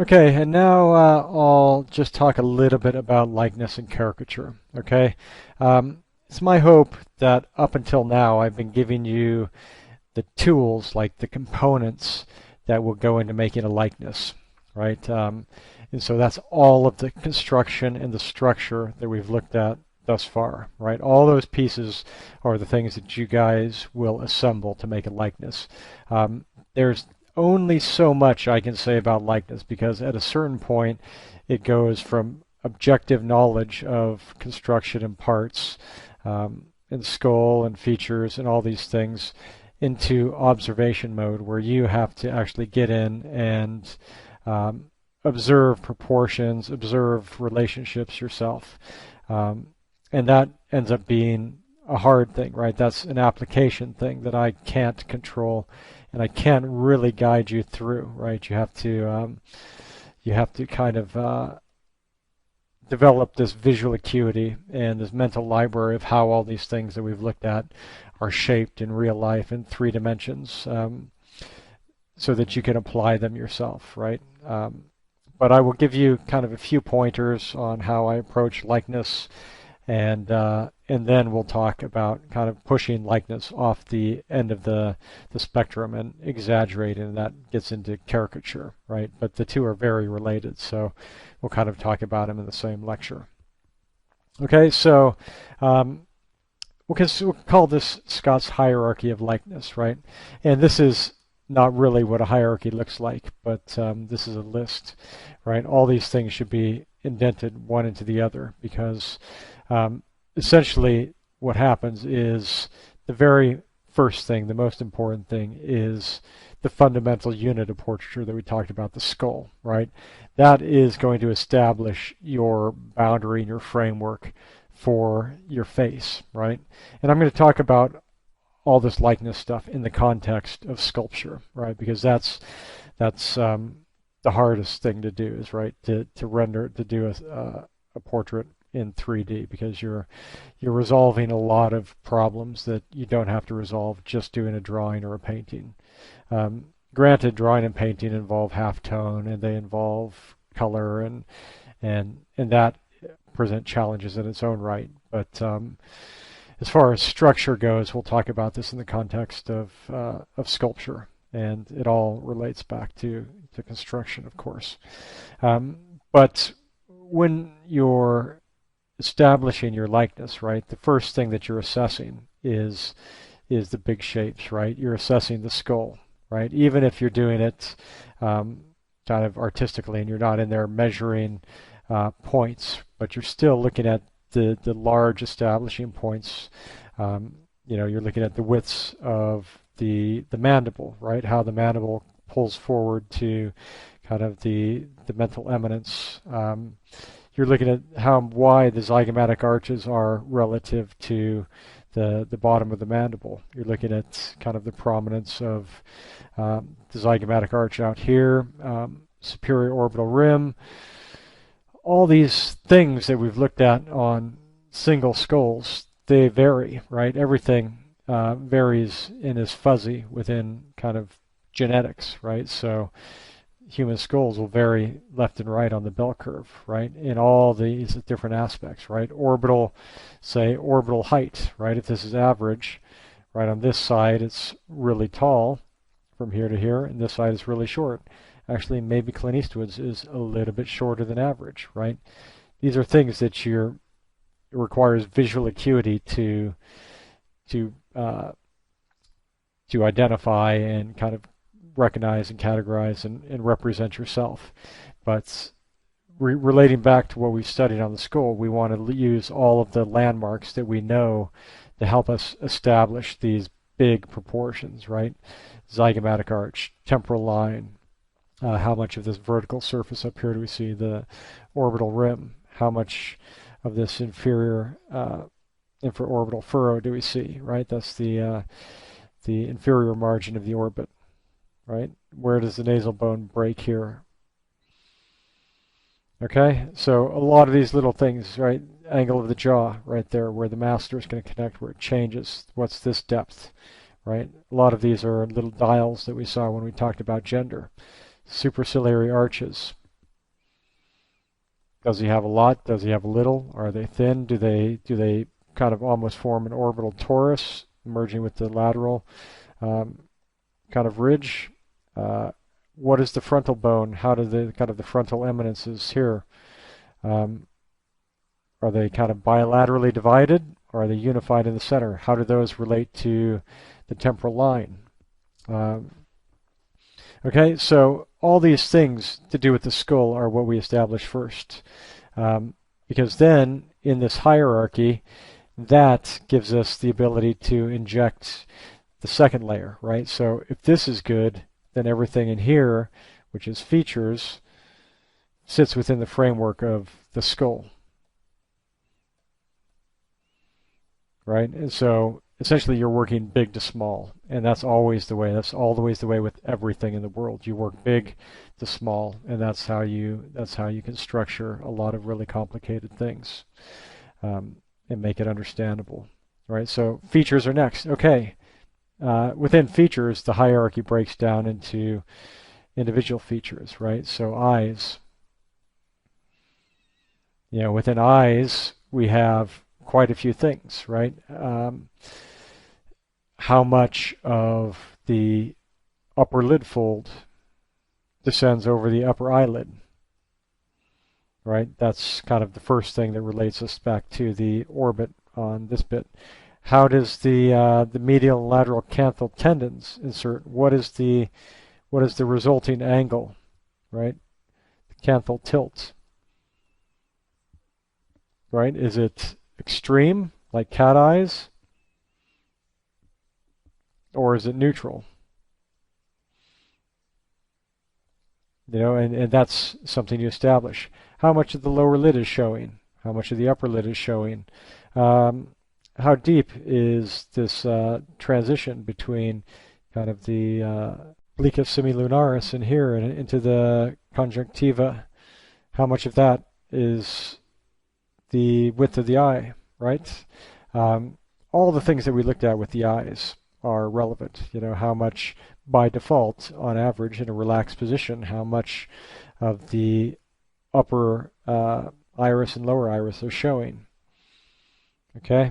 Okay, and now I'll just talk a little bit about likeness and caricature. Okay, it's my hope that up until now I've been giving you the tools, like the components that will go into making a likeness, right? And so that's all of the construction and the structure that we've looked at thus far, right? All those pieces are the things that you guys will assemble to make a likeness. There's only so much I can say about likeness because at a certain point it goes from objective knowledge of construction and parts and skull and features and all these things into observation mode where you have to actually get in and observe proportions, observe relationships yourself. And that ends up being a hard thing, right? That's an application thing that I can't control and I can't really guide you through, right? You have to kind of develop this visual acuity and this mental library of how all these things that we've looked at are shaped in real life in 3 dimensions, so that you can apply them yourself, right? But I will give you kind of a few pointers on how I approach likeness, and then we'll talk about kind of pushing likeness off the end of the spectrum and exaggerating, and that gets into caricature, right? But the two are very related, so we'll kind of talk about them in the same lecture. Okay, so we'll call this Scott's hierarchy of likeness, right? And this is not really what a hierarchy looks like, but this is a list, right? All these things should be indented one into the other because essentially what happens is the very first thing, the most important thing, is the fundamental unit of portraiture that we talked about, the skull, right? That is going to establish your boundary and your framework for your face, right? And I'm going to talk about all this likeness stuff in the context of sculpture, right? Because that's the hardest thing to do is right to render to do a portrait in 3D because you're resolving a lot of problems that you don't have to resolve just doing a drawing or a painting. Granted, drawing and painting involve halftone and they involve color and that present challenges in its own right. But as far as structure goes, we'll talk about this in the context of sculpture, and it all relates back to construction, of course. But when you're establishing your likeness, right, the first thing that you're assessing is the big shapes, right? You're assessing the skull, right? Even if you're doing it kind of artistically and you're not in there measuring points, but you're still looking at the large establishing points. You're looking at the widths of the mandible, right? How the mandible pulls forward to kind of the mental eminence. You're looking at how wide the zygomatic arches are relative to the bottom of the mandible. You're looking at kind of the prominence of the zygomatic arch out here, superior orbital rim. All these things that we've looked at on single skulls, they vary, right? Everything varies and is fuzzy within kind of genetics, right? So human skulls will vary left and right on the bell curve, right? In all these different aspects, right? Orbital height, right? If this is average, right, on this side it's really tall from here to here, and this side is really short. Actually, maybe Clint Eastwood's is a little bit shorter than average, right? These are things that it requires visual acuity to identify and kind of recognize and categorize and represent yourself. But relating back to what we've studied on the skull, we want to use all of the landmarks that we know to help us establish these big proportions, right? Zygomatic arch, temporal line, how much of this vertical surface up here do we see, the orbital rim, how much of this inferior infraorbital furrow do we see, right? That's the inferior margin of the orbit, right? Where does the nasal bone break here? Okay, so a lot of these little things, right? Angle of the jaw right there where the masseter is going to connect, where it changes. What's this depth, right? A lot of these are little dials that we saw when we talked about gender. Superciliary arches, Does he have a lot? Does he have a little? Are they thin? Do they kind of almost form an orbital torus, merging with the lateral kind of ridge? Uh, what is the frontal bone? How do the kind of the frontal eminences here? Um, are they kind of bilaterally divided, or are they unified in the center? How do those relate to the temporal line? Um, okay, so all these things to do with the skull are what we establish first. Because then, in this hierarchy, that gives us the ability to inject the second layer, right? So if this is good, then everything in here, which is features, sits within the framework of the skull, right? And so essentially you're working big to small, and that's always the way. That's always the way with everything in the world. You work big to small, and that's how you can structure a lot of really complicated things and make it understandable, right? So features are next. Okay, within features, the hierarchy breaks down into individual features, right? So eyes. Within eyes, we have quite a few things, right? How much of the upper lid fold descends over the upper eyelid, right? That's kind of the first thing that relates us back to the orbit on this bit. How does the medial and lateral canthal tendons insert? What is the resulting angle, right? The canthal tilt, right? Is it extreme, like cat eyes, or is it neutral? And that's something you establish. How much of the lower lid is showing? How much of the upper lid is showing? How deep is this transition between kind of the obliqua semilunaris in here and into the conjunctiva? How much of that is the width of the eye, right? All the things that we looked at with the eyes are relevant. How much by default, on average, in a relaxed position, how much of the upper iris and lower iris are showing. Okay,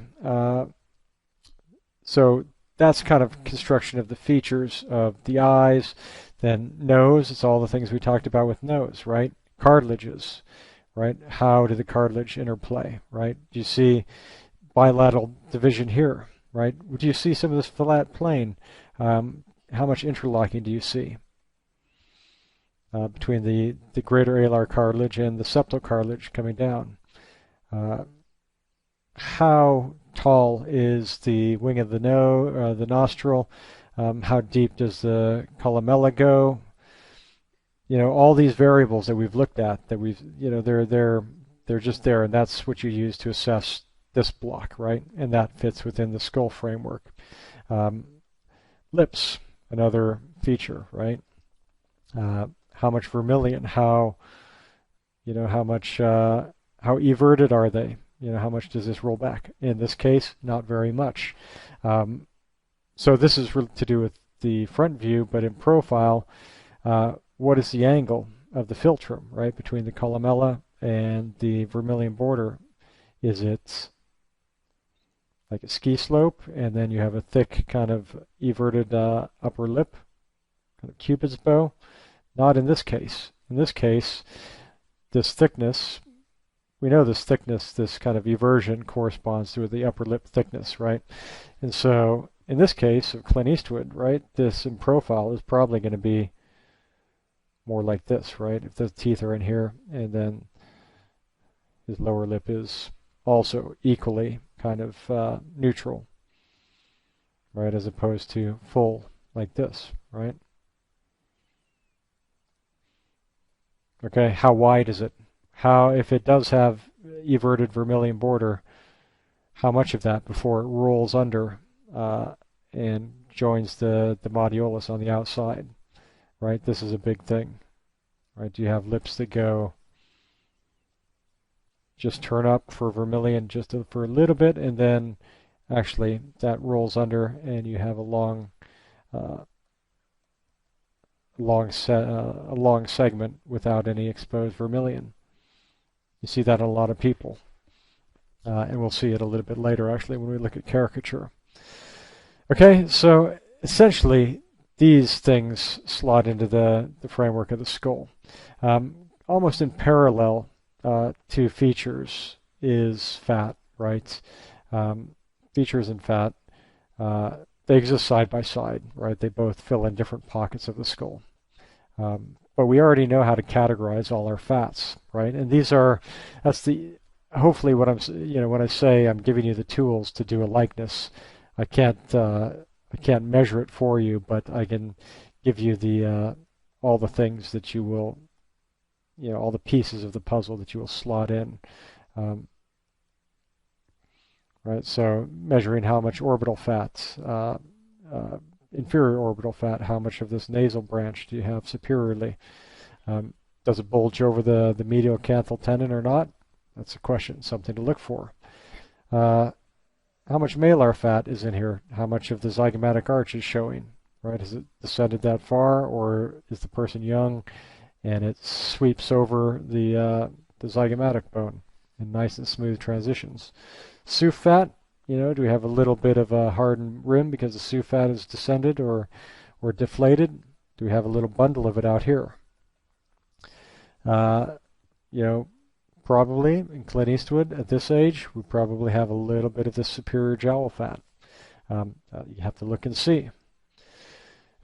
so that's kind of construction of the features of the eyes. Then nose, it's all the things we talked about with nose, right? Cartilages, right? How do the cartilage interplay, right? Do you see bilateral division here, right? Do you see some of this flat plane? How much interlocking do you see between the greater alar cartilage and the septal cartilage coming down? How tall is the wing of the the nostril? How deep does the columella go? All these variables that we've looked at, that they're just there, and that's what you use to assess this block, right? And that fits within the skull framework. Lips, another feature, right? How much vermilion? How everted are they? How much does this roll back? In this case, not very much. So this is to do with the front view, but in profile, what is the angle of the philtrum, right, between the columella and the vermilion border? Is it like a ski slope, and then you have a thick kind of everted upper lip, kind of cupid's bow? Not in this case. In this case, this thickness, we know this thickness, this kind of eversion corresponds to the upper lip thickness, right? And so in this case of Clint Eastwood, right, this in profile is probably going to be more like this, right? If the teeth are in here, and then his lower lip is also equally kind of neutral, right, as opposed to full like this, right? Okay, how wide is it? If it does have everted vermilion border, how much of that before it rolls under and joins the modiolus on the outside, right? This is a big thing, right? Do you have lips that go just turn up for vermilion for a little bit, and then actually that rolls under and you have a long segment without any exposed vermilion? You see that in a lot of people. And we'll see it a little bit later, actually, when we look at caricature. Okay, so essentially, these things slot into the framework of the skull. Almost in parallel to features is fat, right? Features and fat, they exist side by side, right? They both fill in different pockets of the skull. But we already know how to categorize all our fats, right? And hopefully what when I say I'm giving you the tools to do a likeness, I can't measure it for you, but I can give you all the things that you will, all the pieces of the puzzle that you will slot in. Right, so measuring how much orbital fat, inferior orbital fat, how much of this nasal branch do you have superiorly? Does it bulge over the medial canthal tendon or not? That's a question, something to look for. How much malar fat is in here? How much of the zygomatic arch is showing? Right, has it descended that far, or is the person young and it sweeps over the zygomatic bone in nice and smooth transitions? Suh fat, do we have a little bit of a hardened rim because the suh fat is descended or deflated? Do we have a little bundle of it out here? Probably in Clint Eastwood at this age, we probably have a little bit of the superior jowl fat. You have to look and see.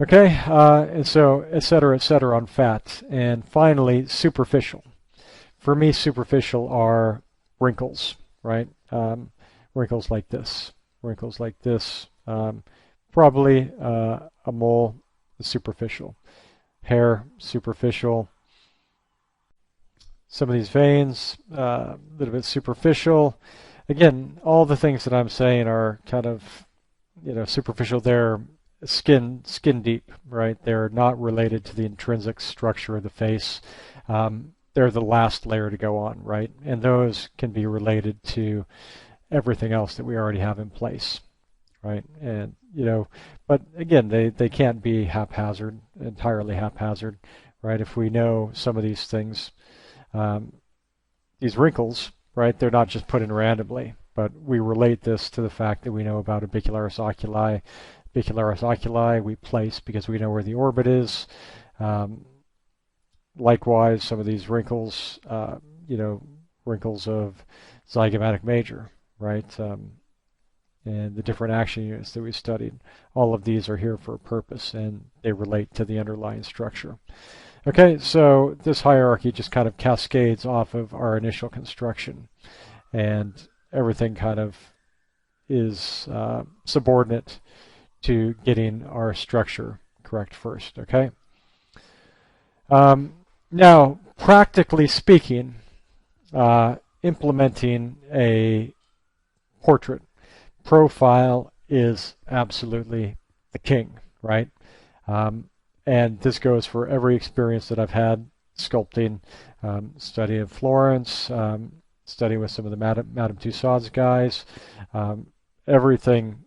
Okay, and so et cetera on fat. And finally, superficial. For me, superficial are wrinkles, right? Wrinkles like this. Probably a mole is superficial. Hair, superficial. Some of these veins, a little bit superficial. Again, all the things that I'm saying are kind of, superficial. They're skin deep, right? They're not related to the intrinsic structure of the face. They're the last layer to go on, right? And those can be related to everything else that we already have in place, right? And, but again, they can't be entirely haphazard, right? If we know some of these things, these wrinkles, right, they're not just put in randomly, but we relate this to the fact that we know about orbicularis oculi. Orbicularis oculi we place because we know where the orbit is. Likewise, some of these wrinkles, wrinkles of zygomatic major, right? And the different action units that we studied, all of these are here for a purpose, and they relate to the underlying structure. Okay, so this hierarchy just kind of cascades off of our initial construction, and everything kind of is subordinate to getting our structure correct first, okay? Now, practically speaking, implementing a portrait profile is absolutely the king, right? And this goes for every experience that I've had sculpting, study in Florence, studying with some of the Madame Tussauds guys. Everything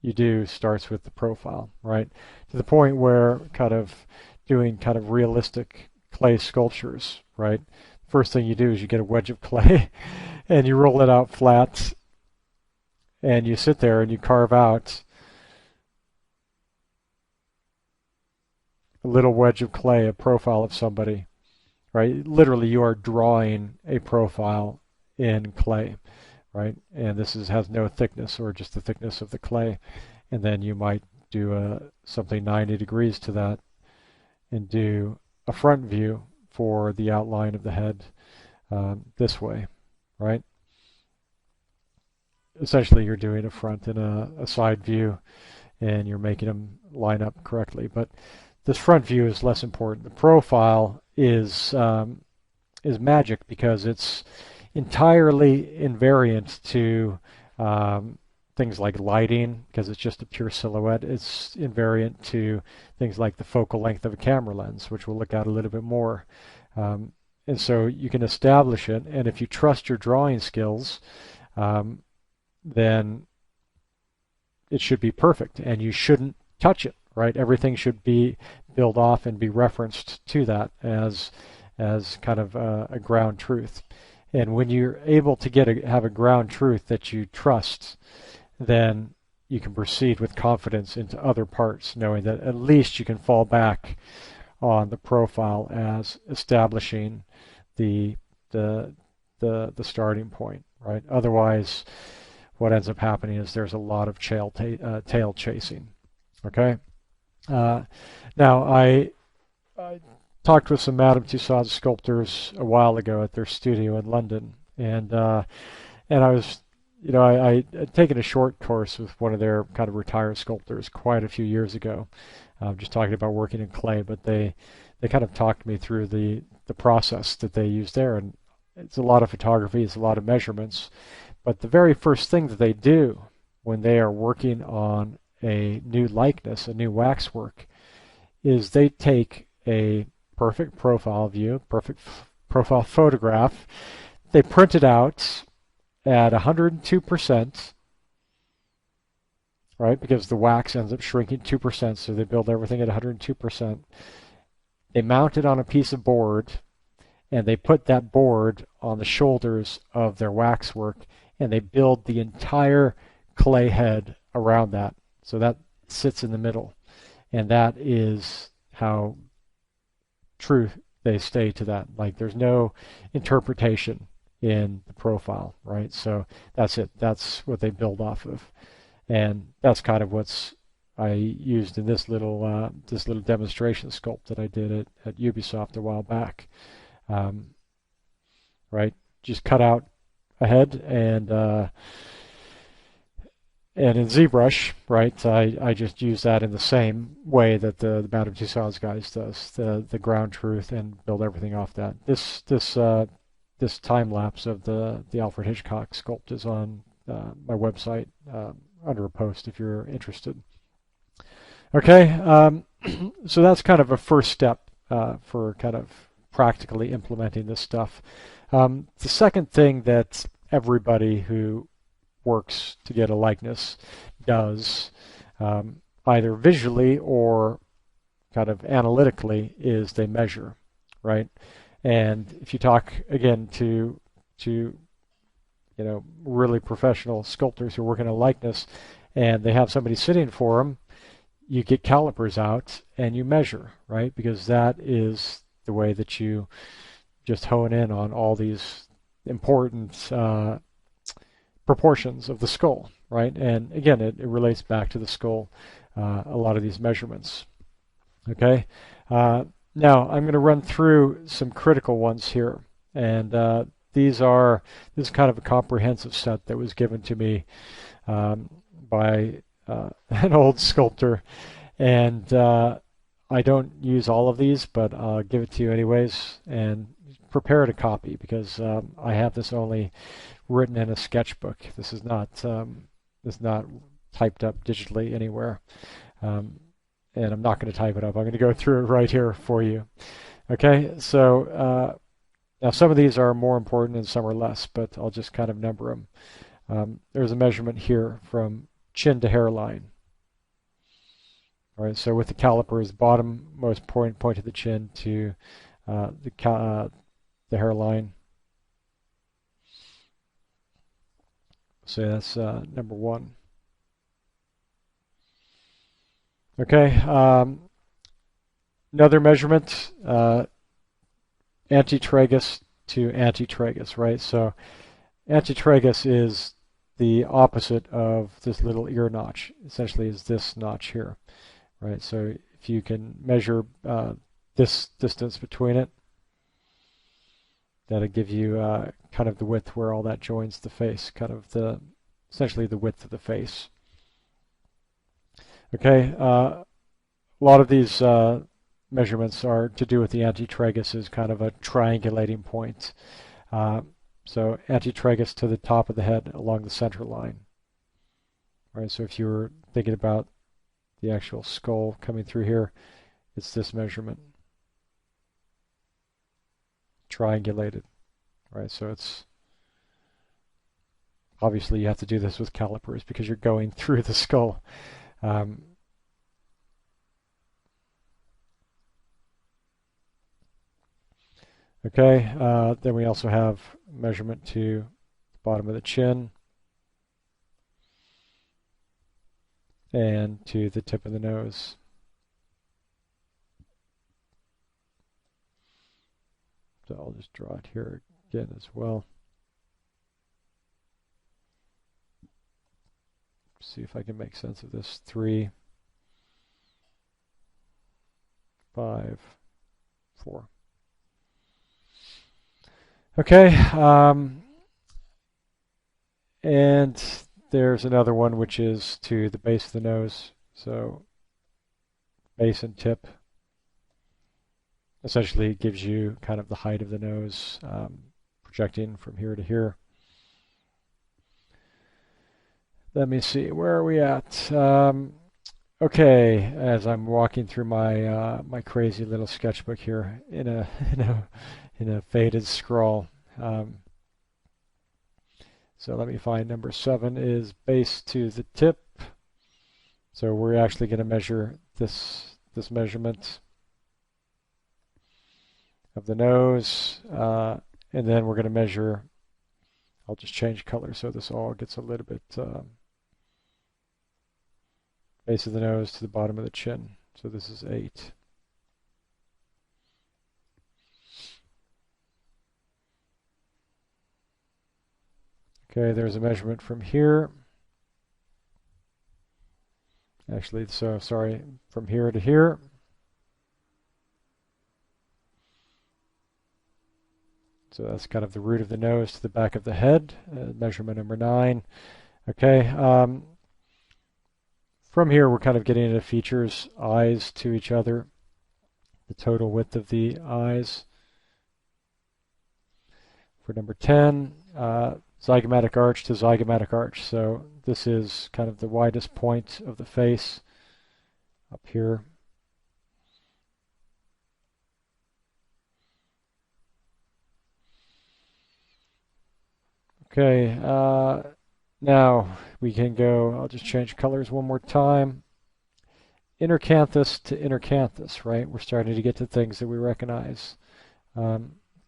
you do starts with the profile, right? To the point where doing realistic clay sculptures, right? First thing you do is you get a wedge of clay and you roll it out flat and you sit there and you carve out a little wedge of clay, a profile of somebody, right? Literally, you are drawing a profile in clay, right? And this has no thickness, or just the thickness of the clay. And then you might do something 90 degrees to that and do a front view for the outline of the head this way, right? Essentially, you're doing a front and a side view, and you're making them line up correctly. But this front view is less important. The profile is magic because it's entirely invariant to things like lighting, because it's just a pure silhouette. It's invariant to things like the focal length of a camera lens, which we'll look at a little bit more. And so you can establish it, and if you trust your drawing skills, then it should be perfect, and you shouldn't touch it, right? Everything should be built off and be referenced to that as kind of a ground truth. And when you're able to have a ground truth that you trust, then you can proceed with confidence into other parts, knowing that at least you can fall back on the profile as establishing the starting point, right? Otherwise, what ends up happening is there's a lot of tail chasing. Okay. Now I talked with some Madame Tussauds sculptors a while ago at their studio in London, and I was, I had taken a short course with one of their kind of retired sculptors quite a few years ago, just talking about working in clay. But they kind of talked me through the process that they use there, and it's a lot of photography, it's a lot of measurements. But the very first thing that they do when they are working on a new likeness, a new waxwork, is they take a perfect profile view, perfect profile photograph. They print it out at 102%, right? Because the wax ends up shrinking 2%, so they build everything at 102%. They mount it on a piece of board, and they put that board on the shoulders of their waxwork, and they build the entire clay head around that. So that sits in the middle, and that is how true they stay to that. Like there's no interpretation in the profile, right? So that's it. That's what they build off of, and that's kind of what's I used in this little demonstration sculpt that I did at Ubisoft a while back. Right, just cut out a head and in ZBrush, right, I just use that in the same way that the Madame Tussauds guys does, the ground truth, and build everything off that. This time lapse of the Alfred Hitchcock sculpt is on my website under a post if you're interested. Okay, so that's kind of a first step for kind of practically implementing this stuff. The second thing that everybody who works to get a likeness does, either visually or kind of analytically, is they measure, right? And if you talk again to really professional sculptors who work in a likeness, and they have somebody sitting for them, you get calipers out and you measure, right? Because that is the way that you just hone in on all these important proportions of the skull, right? And again, it relates back to the skull, a lot of these measurements. Okay, now I'm going to run through some critical ones here, and this is kind of a comprehensive set that was given to me by an old sculptor, and I don't use all of these, but I'll give it to you anyways, and prepare a copy because I have this only written in a sketchbook. This is not typed up digitally anywhere, and I'm not going to type it up. I'm going to go through it right here for you. Okay, so now some of these are more important and some are less, but I'll just kind of number them. There's a measurement here from chin to hairline. All right, so with the calipers, bottommost point of the chin to the hairline. So that's number one. Okay, another measurement, antitragus to antitragus, right? So antitragus is the opposite of this little ear notch, essentially is this notch here, right? So if you can measure this distance between it, that'll give you kind of the width where all that joins the face, kind of essentially the width of the face. Okay, a lot of these measurements are to do with the antitragus as kind of a triangulating point. So antitragus to the top of the head along the center line. All right, so if you were thinking about the actual skull coming through here, it's this measurement. Triangulated. Right, so it's obviously you have to do this with calipers because you're going through the skull. Okay, then we also have measurement to the bottom of the chin and to the tip of the nose. So I'll just draw it here again as well. See if I can make sense of this. 3, 5, 4. Okay, and there's another one which is to the base of the nose. So base and tip essentially gives you kind of the height of the nose, projecting from here to here. Let me see, where are we at? Okay, as I'm walking through my my crazy little sketchbook here in a in a faded scroll. So let me find number 7 is base to the tip. So we're actually going to measure this measurement of the nose, and then we're going to measure. I'll just change color so this all gets a little bit base of the nose to the bottom of the chin. So this is 8. Okay, there's a measurement from here. Actually, so sorry, from here to here. So that's kind of the root of the nose to the back of the head, measurement number 9. Okay, from here we're kind of getting into features, eyes to each other, the total width of the eyes. For number 10, zygomatic arch to zygomatic arch. So this is kind of the widest point of the face up here. Okay, now we can go, I'll just change colors one more time. Inner canthus to inner canthus, right? We're starting to get to things that we recognize.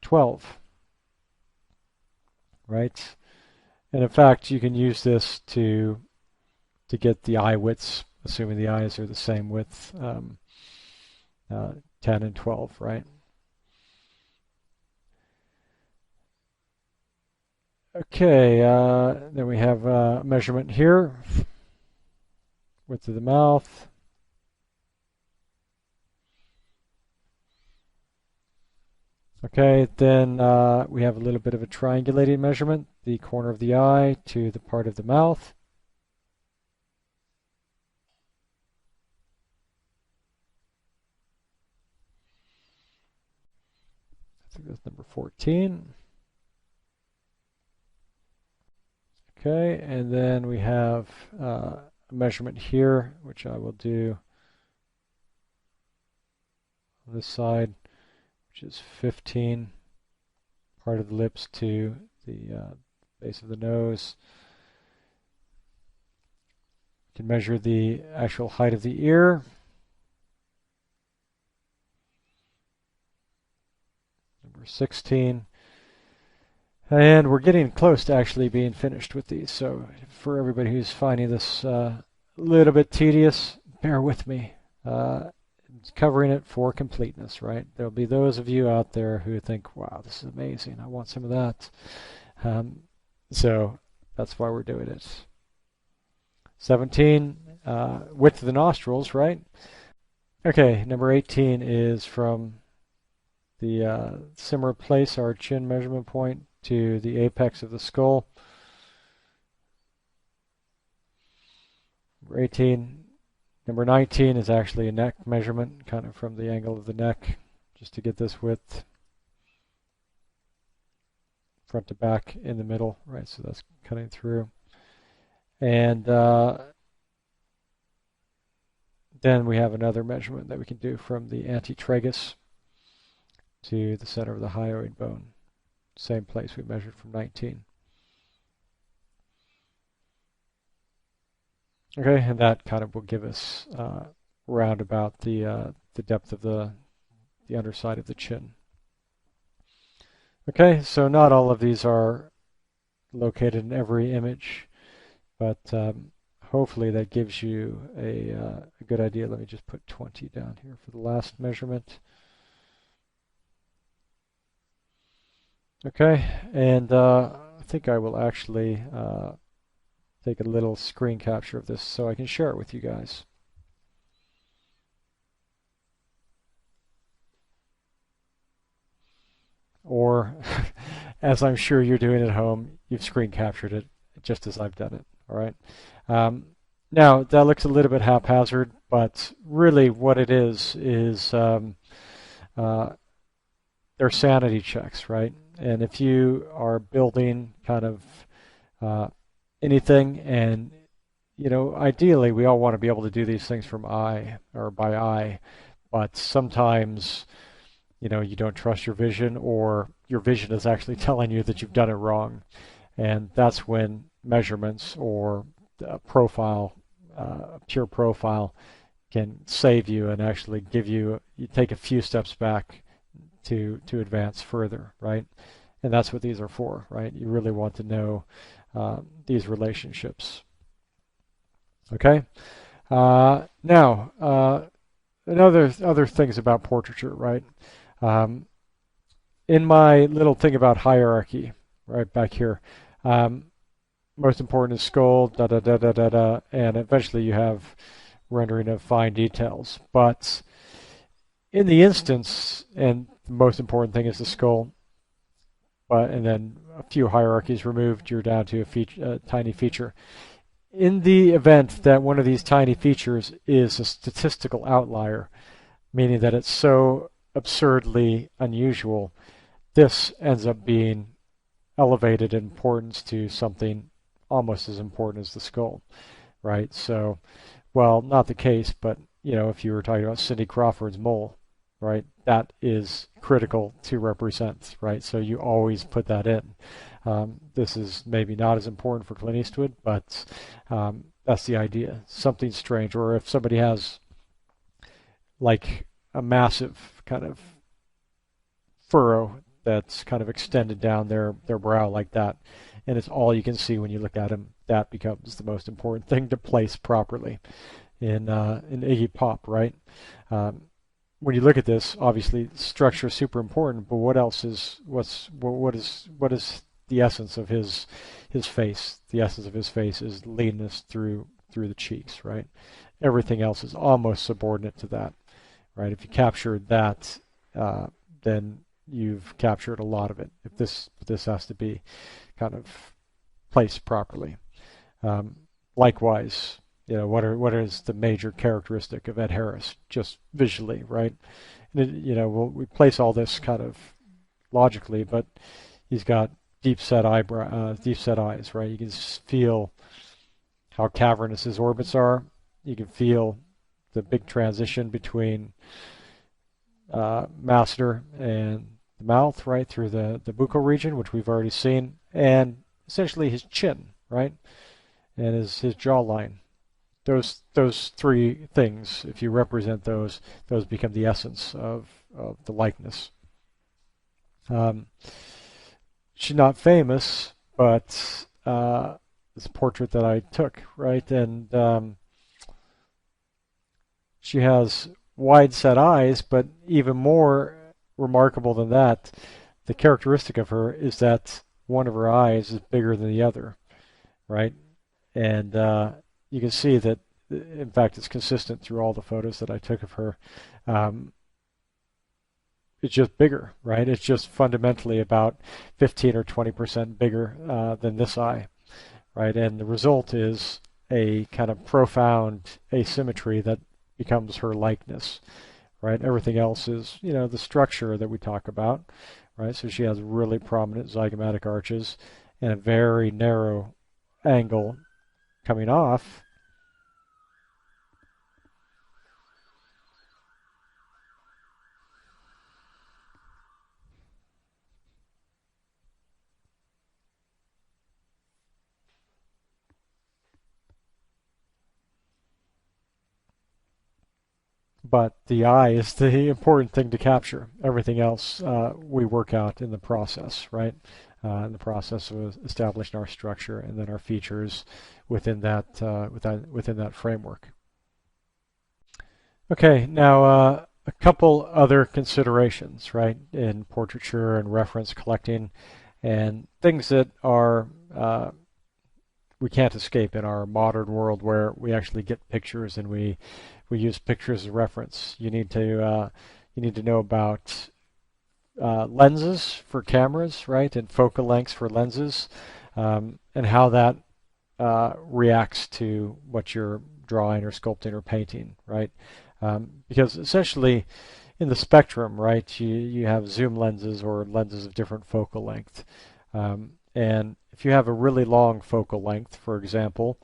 12, right? And in fact, you can use this to get the eye widths, assuming the eyes are the same width, 10 and 12, right? Okay, then we have a measurement here, width of the mouth. Okay, then we have a little bit of a triangulated measurement, the corner of the eye to the part of the mouth. I think that's number 14. Okay, and then we have a measurement here, which I will do on this side, which is 15, part of the lips to the base of the nose. You can measure the actual height of the ear. Number 16. And we're getting close to actually being finished with these. So for everybody who's finding this a little bit tedious, bear with me. Covering it for completeness, right? There'll be those of you out there who think, wow, this is amazing. I want some of that. So that's why we're doing it. 17, width of the nostrils, right? Okay, number 18 is from the similar place, our chin measurement point, to the apex of the skull. Number 18. Number 19 is actually a neck measurement, kind of from the angle of the neck, just to get this width, front to back in the middle, right? So that's cutting through. And then we have another measurement that we can do from the antitragus to the center of the hyoid bone. Same place we measured from 19. Okay, and that kind of will give us round about the depth of the underside of the chin. Okay, so not all of these are located in every image, but hopefully that gives you a good idea. Let me just put 20 down here for the last measurement. Okay, and I think I will actually take a little screen capture of this so I can share it with you guys. Or, as I'm sure you're doing at home, you've screen captured it just as I've done it. All right. Um, Now, that looks a little bit haphazard, but really what it is uh, they're sanity checks, right? And if you are building kind of uh, anything, and ideally we all want to be able to do these things from eye or by eye, but sometimes you don't trust your vision, or your vision is actually telling you that you've done it wrong, and that's when measurements or profile, pure profile, can save you and actually give you take a few steps back to advance further, right? And that's what these are for, right? You really want to know these relationships. Okay. Now, another other things about portraiture, right? Um, in my little thing about hierarchy, right back here, um, most important is skull, da da da da da da, and eventually you have rendering of fine details. But in the instance, and the most important thing is the skull, and then a few hierarchies removed, you're down to a tiny feature. In the event that one of these tiny features is a statistical outlier, meaning that it's so absurdly unusual, this ends up being elevated in importance to something almost as important as the skull, right? So, well, not the case, but if you were talking about Cindy Crawford's mole, right, that is critical to represent, right? So you always put that in. This is maybe not as important for Clint Eastwood, but that's the idea. Something strange, or if somebody has like a massive kind of furrow that's kind of extended down their brow like that, and it's all you can see when you look at him, that becomes the most important thing to place properly in Iggy Pop, right? Um, when you look at this, obviously structure is super important, but what is the essence of his face? The essence of his face is leanness through the cheeks, right? Everything else is almost subordinate to that, right? If you captured that, uh, then you've captured a lot of it. If this has to be kind of placed properly. Um, Likewise, what is the major characteristic of Ed Harris, just visually, right? And we place all this kind of logically, but he's got deep set eyes, right? You can feel how cavernous his orbits are. You can feel the big transition between masseter and the mouth, right, through the buccal region, which we've already seen, and essentially his chin, right, and his jawline. Those three things, if you represent those become the essence of the likeness. Um, she's not famous, but it's a portrait that I took, right, and she has wide set eyes, but even more remarkable than that, the characteristic of her is that one of her eyes is bigger than the other, right? And you can see that, in fact, it's consistent through all the photos that I took of her. Um, it's just bigger, right? It's just fundamentally about 15 or 20% bigger than this eye, right? And the result is a kind of profound asymmetry that becomes her likeness, right? Everything else is, the structure that we talk about, right? So she has really prominent zygomatic arches and a very narrow angle coming off. but the eye is the important thing to capture. Everything else we work out in the process, right? In the process of establishing our structure and then our features within that framework. Okay, now a couple other considerations, right, in portraiture and reference collecting, and things that are we can't escape in our modern world where we actually get pictures and we use pictures as reference. You need to know about lenses for cameras, right, and focal lengths for lenses, and how that reacts to what you're drawing or sculpting or painting, right? Because essentially in the spectrum, right, you have zoom lenses or lenses of different focal length. And if you have a really long focal length, for example,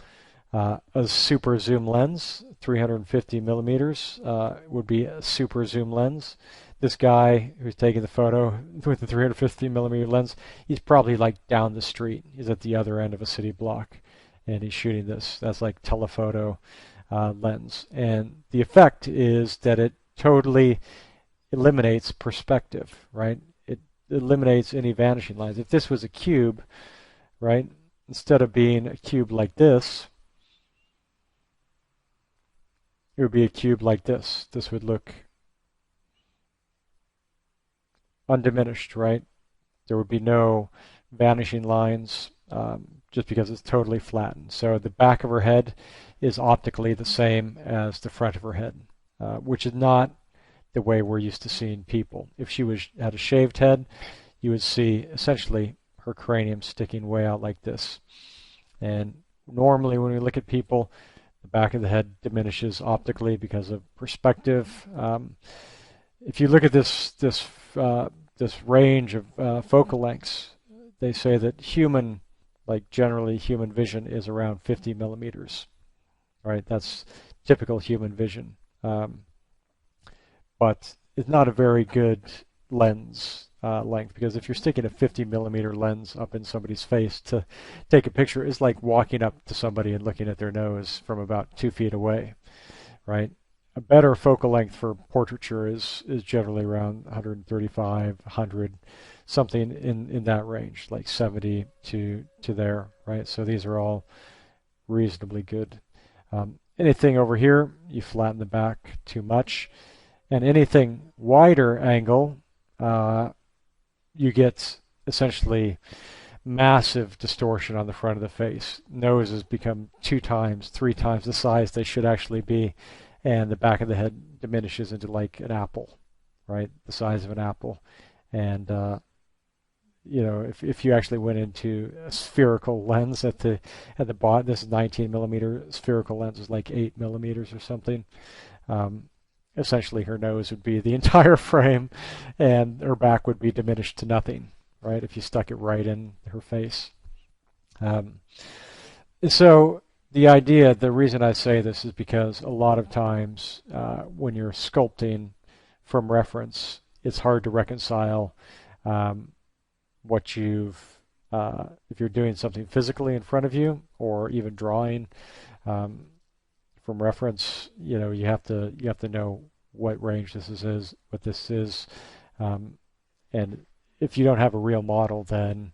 a super zoom lens, 350 millimeters, would be a super zoom lens. This guy who's taking the photo with the 350 millimeter lens, he's probably like down the street. He's at the other end of a city block, and he's shooting this. That's like telephoto lens. And the effect is that it totally eliminates perspective, right? It eliminates any vanishing lines. If this was a cube, right, instead of being a cube like this, it would be a cube like this. This would look undiminished, right? There would be no vanishing lines just because it's totally flattened. So the back of her head is optically the same as the front of her head, which is not the way we're used to seeing people. If she had a shaved head, you would see essentially her cranium sticking way out like this. And normally when we look at people, the back of the head diminishes optically because of perspective. If you look at this range of focal lengths, they say that generally human vision is around 50 millimeters, right? That's typical human vision. But it's not a very good lens length, because if you're sticking a 50 millimeter lens up in somebody's face to take a picture, it's like walking up to somebody and looking at their nose from about 2 feet away, right? A better focal length for portraiture is generally around 135, 100, something in that range, like 70 to there, right? So these are all reasonably good. Anything over here, you flatten the back too much. And anything wider angle, you get essentially massive distortion on the front of the face. Noses become 2 times, 3 times the size they should actually be, and the back of the head diminishes into like an apple, right? The size of an apple. And if you actually went into a spherical lens at the bottom, this is 19 millimeter spherical lens is like 8 millimeters or something. Essentially her nose would be the entire frame and her back would be diminished to nothing, right, if you stuck it right in her face. So the reason I say this is because a lot of times when you're sculpting from reference, it's hard to reconcile what if you're doing something physically in front of you or even drawing from reference, you have to know what range this is, what this is, and if you don't have a real model, then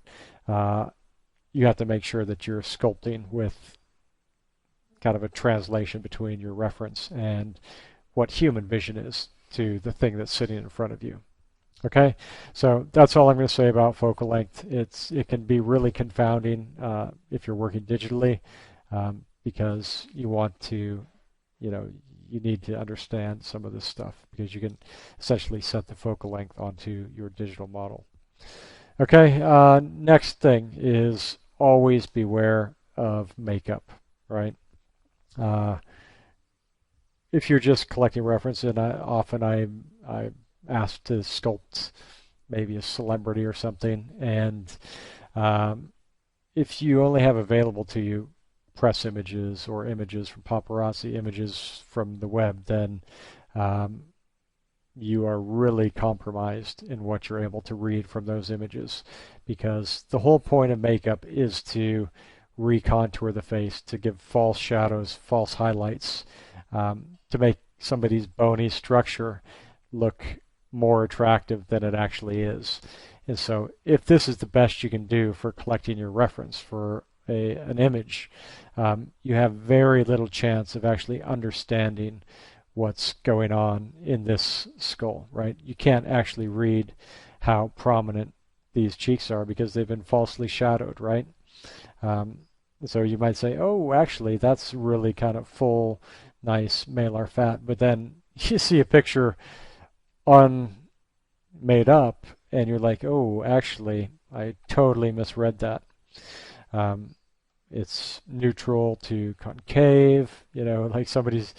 you have to make sure that you're sculpting with kind of a translation between your reference and what human vision is to the thing that's sitting in front of you. Okay, so that's all I'm going to say about focal length. It can be really confounding if you're working digitally. Because you want to, you need to understand some of this stuff because you can essentially set the focal length onto your digital model. Okay, next thing is always beware of makeup, right? If you're just collecting reference, and often I'm asked to sculpt maybe a celebrity or something, and if you only have available to you press images or images from paparazzi, images from the web, then you are really compromised in what you're able to read from those images, because the whole point of makeup is to recontour the face, to give false shadows, false highlights, to make somebody's bony structure look more attractive than it actually is. And so if this is the best you can do for collecting your reference for an image, you have very little chance of actually understanding what's going on in this skull, right? You can't actually read how prominent these cheeks are because they've been falsely shadowed, right? So you might say, oh, actually, that's really kind of full, nice malar fat. But then you see a picture made up, and you're like, oh, actually, I totally misread that. It's neutral to concave, like somebody's,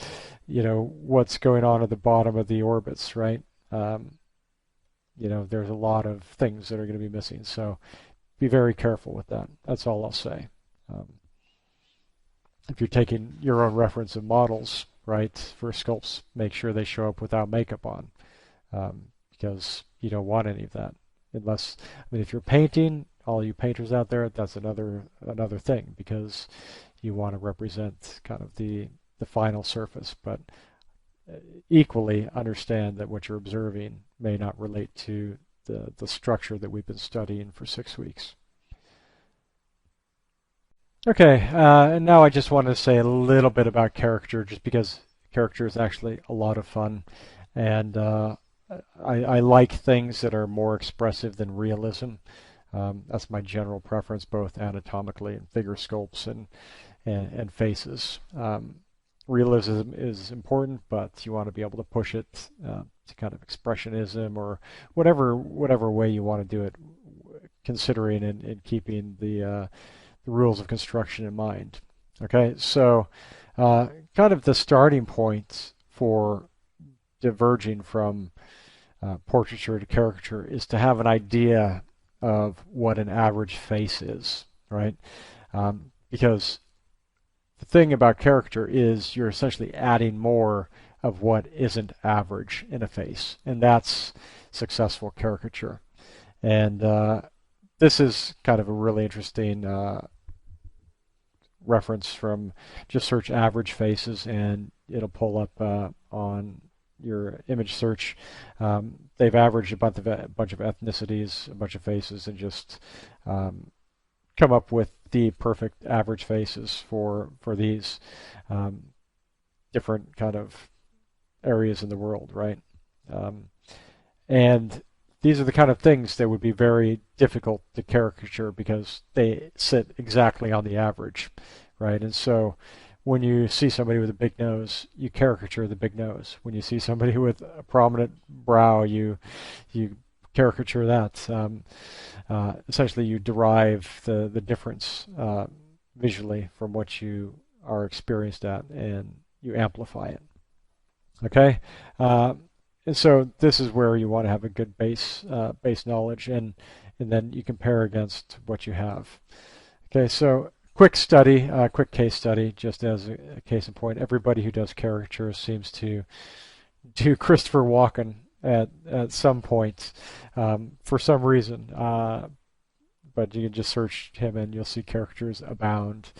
what's going on at the bottom of the orbits, right? There's a lot of things that are going to be missing. So be very careful with that. That's all I'll say. If you're taking your own reference of models, right, for sculpts, make sure they show up without makeup on, because you don't want any of that. Unless, if you're painting, all you painters out there, that's another thing, because you want to represent kind of the final surface, but equally understand that what you're observing may not relate to the structure that we've been studying for 6 weeks. Okay, and now I just wanted to say a little bit about caricature, just because caricature is actually a lot of fun, and I like things that are more expressive than realism. That's my general preference, both anatomically and figure sculpts and faces. Realism is important, but you want to be able to push it to kind of expressionism or whatever way you want to do it, considering and keeping the rules of construction in mind. Okay, so kind of the starting point for diverging from portraiture to caricature is to have an idea of what an average face is, right? Because the thing about caricature is you're essentially adding more of what isn't average in a face, and that's successful caricature. And this is kind of a really interesting reference from, just search average faces and it'll pull up on your image search. They've averaged a bunch of ethnicities, a bunch of faces, and just come up with the perfect average faces for these different kind of areas in the world, right? And these are the kind of things that would be very difficult to caricature because they sit exactly on the average, right? And so when you see somebody with a big nose, you caricature the big nose. When you see somebody with a prominent brow, you caricature that. Essentially, you derive the difference visually from what you are experienced at, and you amplify it. Okay? And so this is where you want to have a good base knowledge, and then you compare against what you have. Okay, so quick case study, just as a case in point. Everybody who does caricature seems to do Christopher Walken at some point for some reason. But you can just search him and you'll see caricatures abound.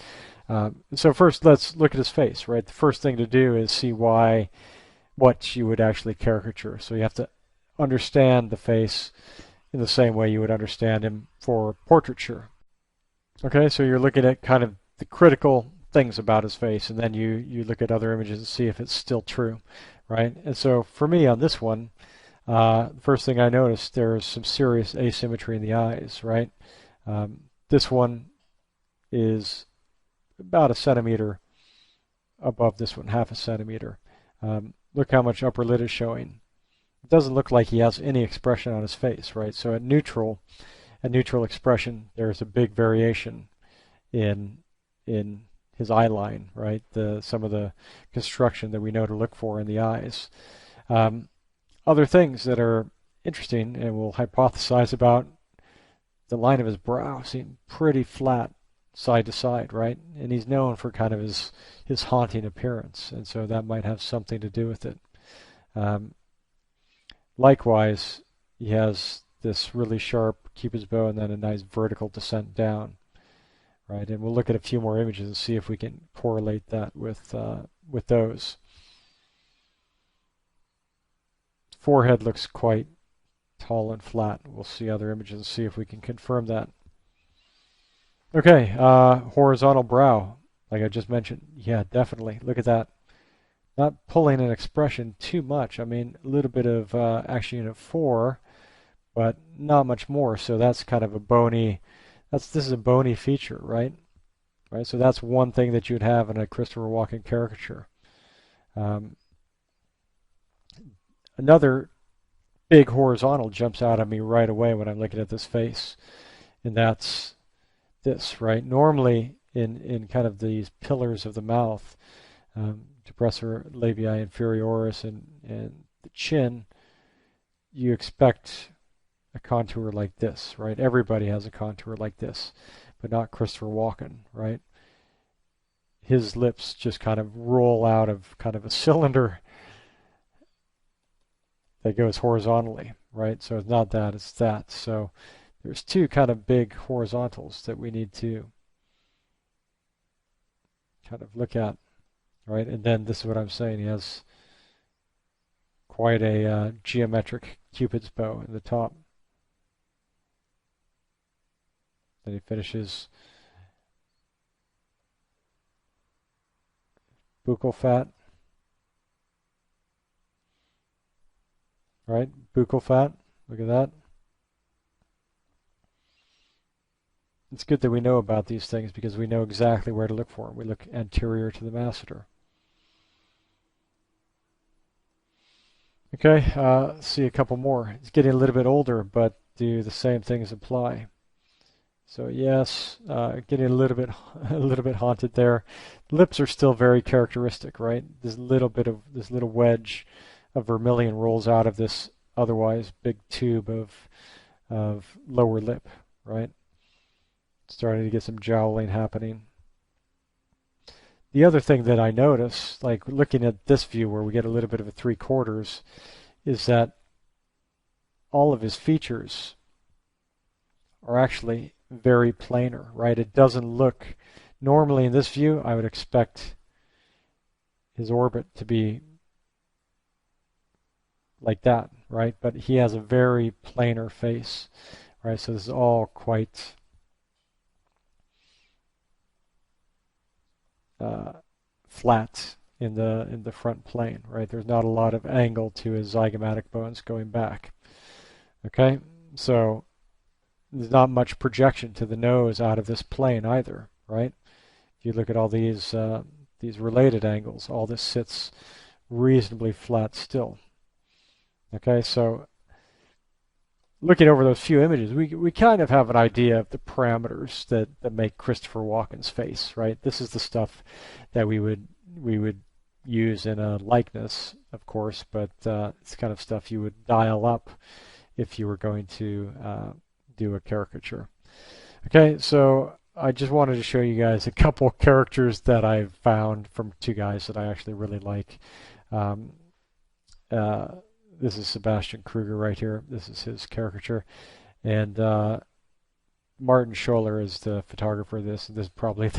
So first, let's look at his face, right? The first thing to do is see what you would actually caricature. So you have to understand the face in the same way you would understand him for portraiture. Okay, so you're looking at kind of the critical things about his face, and then you look at other images and see if it's still true, right? And so for me on this one, the first thing I noticed, there's some serious asymmetry in the eyes, right? This one is about 1 centimeter above this one, half a centimeter. Look how much upper lid is showing. It doesn't look like he has any expression on his face, right? So at neutral expression, there's a big variation in his eye line, right? Some of the construction that we know to look for in the eyes. Other things that are interesting, and we'll hypothesize about, the line of his brow seemed pretty flat side to side, right? And he's known for kind of his haunting appearance, and so that might have something to do with it. Likewise, he has this really sharp cupid's bow and then a nice vertical descent down, right? And we'll look at a few more images and see if we can correlate that with those. forehead looks quite tall and flat. We'll see other images and see if we can confirm that. Okay, horizontal brow, like I just mentioned. Yeah, definitely. Look at that. Not pulling an expression too much. I mean, a little bit of action unit 4, but not much more. So that's kind of a bony, this is a bony feature, right? Right. So that's one thing that you'd have in a Christopher Walken caricature. Another big horizontal jumps out at me right away when I'm looking at this face, and that's this, right? Normally in kind of these pillars of the mouth, depressor labii inferioris and the chin, you expect a contour like this, right? Everybody has a contour like this, but not Christopher Walken, right? His lips just kind of roll out of kind of a cylinder that goes horizontally, right? So it's not that, it's that. So there's two kind of big horizontals that we need to kind of look at, right? And then this is what I'm saying. He has quite a geometric Cupid's bow in the top. Then he finishes buccal fat, right? Buccal fat, look at that. It's good that we know about these things because we know exactly where to look for them. We look anterior to the masseter. Okay, see a couple more. It's getting a little bit older, but do the same things apply? So yes, getting a little bit haunted there. Lips are still very characteristic, right? This little wedge of vermilion rolls out of this otherwise big tube of lower lip, right? Starting to get some jowling happening. The other thing that I notice, like looking at this view where we get a little bit of a 3/4, is that all of his features are actually very planar, right? It doesn't look, normally in this view, I would expect his orbit to be like that, right? But he has a very planar face, right? So this is all quite flat in the front plane, right? There's not a lot of angle to his zygomatic bones going back. Okay, so there's not much projection to the nose out of this plane either, right? If you look at all these related angles, all this sits reasonably flat still. Okay, so looking over those few images, we kind of have an idea of the parameters that make Christopher Walken's face, right? This is the stuff that we would use in a likeness, of course, but it's kind of stuff you would dial up if you were going to do a caricature. Okay, so I just wanted to show you guys a couple characters that I've found from two guys that I actually really like. This is Sebastian Kruger right here. This is his caricature. And Martin Scholler is the photographer of this. This is probably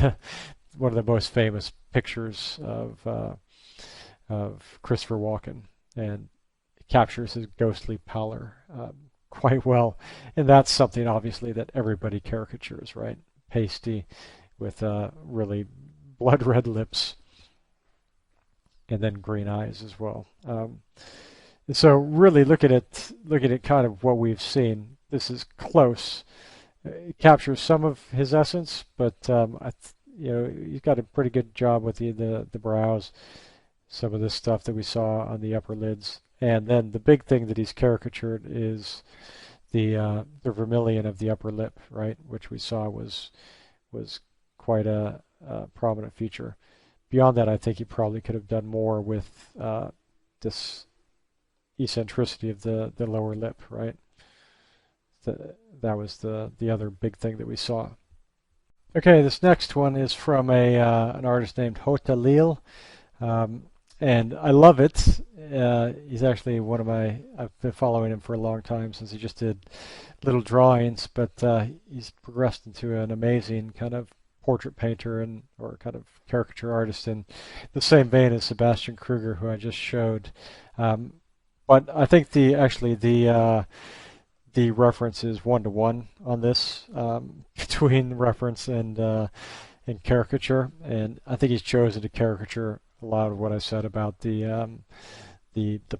one of the most famous pictures of Christopher Walken. And it captures his ghostly pallor quite well. And that's something, obviously, that everybody caricatures, right? Pasty with really blood red lips. And then green eyes as well. So really look at it kind of what we've seen. This is close. It captures some of his essence, but he's got a pretty good job with the brows, some of the stuff that we saw on the upper lids. And then the big thing that he's caricatured is the vermilion of the upper lip, right, which we saw was quite a prominent feature. Beyond that, I think he probably could have done more with this eccentricity of the lower lip, right? That was the other big thing that we saw. Okay, this next one is from an artist named Hota Lil, and I love it. He's actually I've been following him for a long time since he just did little drawings, but he's progressed into an amazing kind of portrait painter or kind of caricature artist in the same vein as Sebastian Kruger, who I just showed. But I think the reference is 1-to-1 on this between reference and caricature, and I think he's chosen to caricature a lot of what I said about the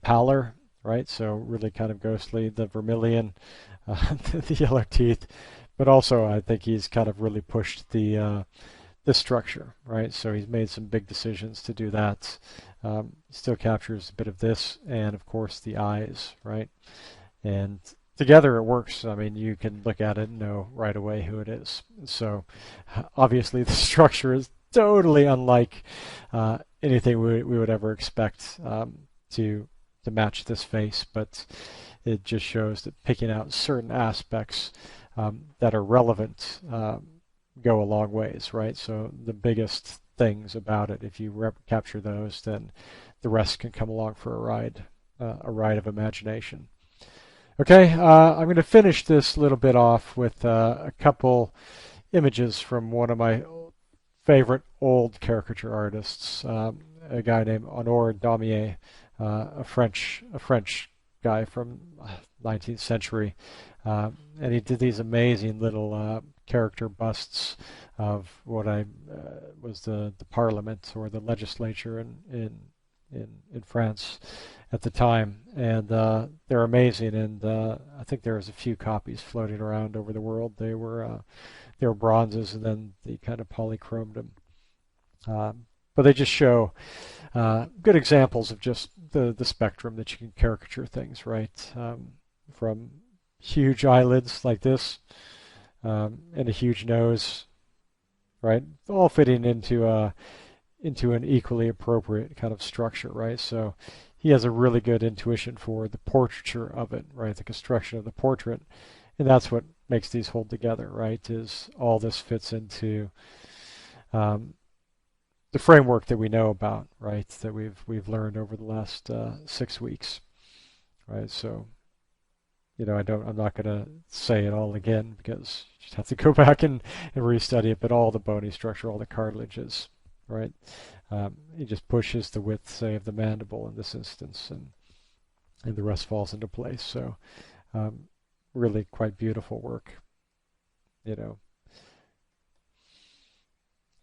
pallor, right? So really kind of ghostly, the vermilion, the yellow teeth, but also I think he's kind of really pushed the structure, right? So he's made some big decisions to do that. Still captures a bit of this, and of course the eyes, right? And together it works. I mean, you can look at it and know right away who it is. So obviously the structure is totally unlike anything we would ever expect to match this face, but it just shows that picking out certain aspects that are relevant go a long ways, right? So the biggest things about it, if you capture those, then the rest can come along for a ride of imagination. Okay, I'm going to finish this little bit off with a couple images from one of my favorite old caricature artists, a guy named Honore Daumier, a French guy from 19th century, and he did these amazing little character busts of what was the Parliament or the legislature in France at the time, and they're amazing. And I think there's a few copies floating around over the world. They were bronzes, and then they kind of polychromed them. But they just show good examples of just the spectrum that you can caricature things, right? From huge eyelids like this and a huge nose, right? All fitting into an equally appropriate kind of structure, right? So he has a really good intuition for the portraiture of it, right? The construction of the portrait, and that's what makes these hold together, right? Is all this fits into the framework that we know about, right? That we've learned over the last 6 weeks, right? So, I'm not going to say it all again because you just have to go back and restudy it. But all the bony structure, all the cartilages, right? He just pushes the width, say, of the mandible in this instance, and the rest falls into place. So, really quite beautiful work, And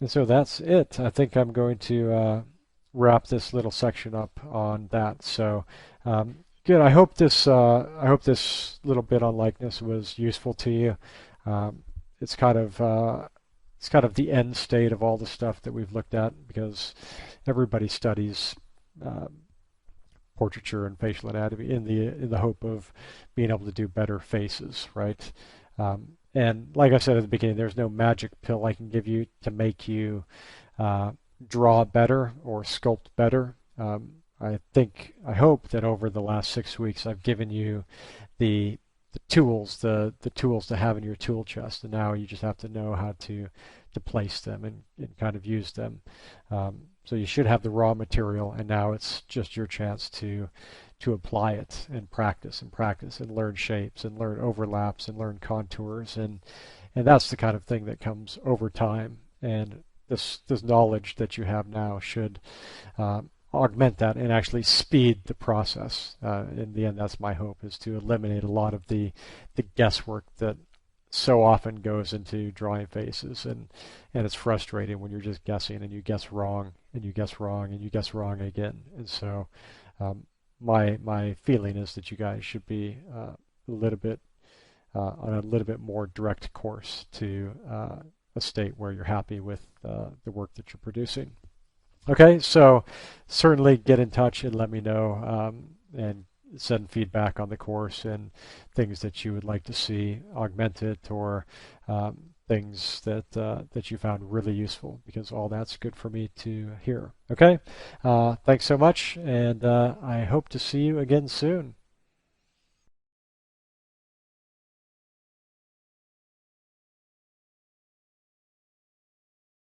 so that's it. I think I'm going to wrap this little section up on that. So good. I hope this little bit on likeness was useful to you. It's kind of the end state of all the stuff that we've looked at, because everybody studies portraiture and facial anatomy in the hope of being able to do better faces, right? And like I said at the beginning, there's no magic pill I can give you to make you draw better or sculpt better. I hope that over the last 6 weeks I've given you the tools, the tools to have in your tool chest, and now you just have to know how to place them and kind of use them. So you should have the raw material, and now it's just your chance to apply it and practice and learn shapes and learn overlaps and learn contours, and that's the kind of thing that comes over time. And this knowledge that you have now should augment that and actually speed the process. In the end, that's my hope, is to eliminate a lot of the guesswork that so often goes into drawing faces, and it's frustrating when you're just guessing and you guess wrong and you guess wrong and you guess wrong again. And so my feeling is that you guys should be a little bit on a little bit more direct course to a state where you're happy with the work that you're producing. Okay, so certainly get in touch and let me know, and send feedback on the course and things that you would like to see augmented, or things that you found really useful, because all that's good for me to hear. Okay, thanks so much, and I hope to see you again soon.